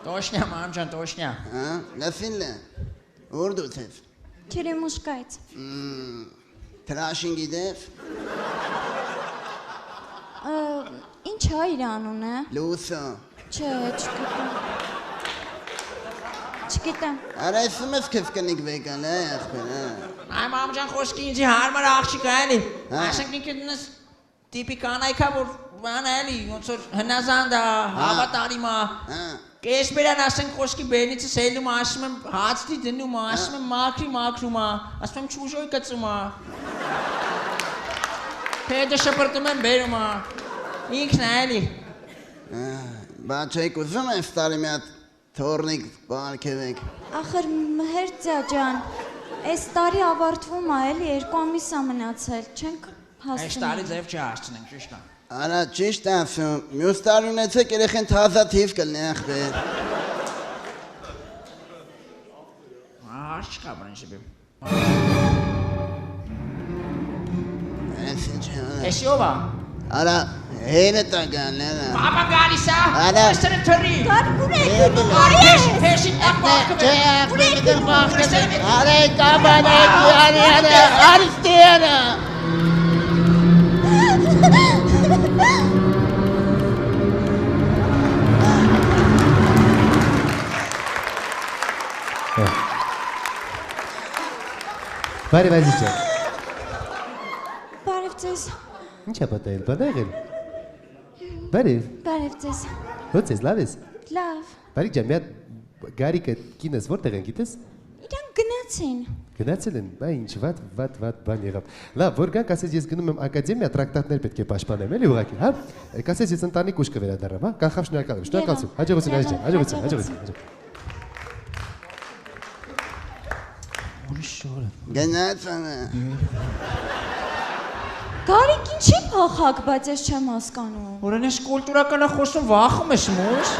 Точно, մամջան, точно։ Հա, լսինն է։ Ուր դու ես։ Չերեմուշկայից։ Տրաշին գիտես։ Ինչ է իր անունը։ Լուսո։ Չէ, չգիտեմ։ Արա SMS քեզ կնիկ վեկան է, ախպեր, հա։ Այ մամջան խոսքի ինձի հարմար աղջիկ է էլի։ Ասենք ինքը դնես տիպիկան այքա որ բան էլի, ոնց որ հնազանդ է, հավատարիմ է։ Կեսպերան ասենք խոսքի բերնիցս ելնում է, ասում եմ հացի դնում է, ասում եմ մաքրում է, ասում եմ չուժոյ կծում է։ Փեդը շպրտում եմ բերում է։ Ինքն է էլի։ Բայց չեք ուզում ես տարի մի հատ թորնիկ բանկևեք։ Ախր Մհերձա ջան, այս տարի ավարտվում է էլի 2 ամիս է մնացել, չենք հասցնում։ Այս տարի ձև չհասցնենք, ճիշտ է։ Արա ճիշտ ասում, մյուս տարի ունեցեք երեխեն թազա թիվ կլնի ախպեր։ Ահա չկա բնիշիպի։ Այս ինչ է։ Էսի ով է։ Արա հերը տագան լերա։ Պապա գալիս է։ Արա Այստեղ թռի։ Փեշին ապակը։ Չէ, ախպեր դեռ բախտել։ Արա կաբանեք, արա արիստիարա։ Բարև ազիզը։ Բարև ձեզ։ Ինչ է պատահել, բան եղել։ Բարև։ Բարև ձեզ։ Ո՞նց ես, լավ ես։ Լավ։ Բարիք ջան, մի հատ գարիկը կինս որտեղ են գիտես։ Իրանք գնացին։ Գնացել են, բա ինչ վատ բան եղավ։ Լավ, որ գանք, ասես ես գնում եմ ակադեմիա, տրակտատներ պետք է պաշտպանեմ, էլի ուղղակի, հա։ Ասես ես ընտանիք ուշ կվերադառնամ, հա։ Կանխավ շնորհակալ եմ, շնորհակալություն։ Հաջողություն ազիզ ջան, հաջողություն։ Ուրիշ շորը։ Գնացանը։ Գարիկ ինչի փախակ, բայց ես չեմ հասկանում։ Որն ես կուլտուրական է խոսում, վախում ես մոս։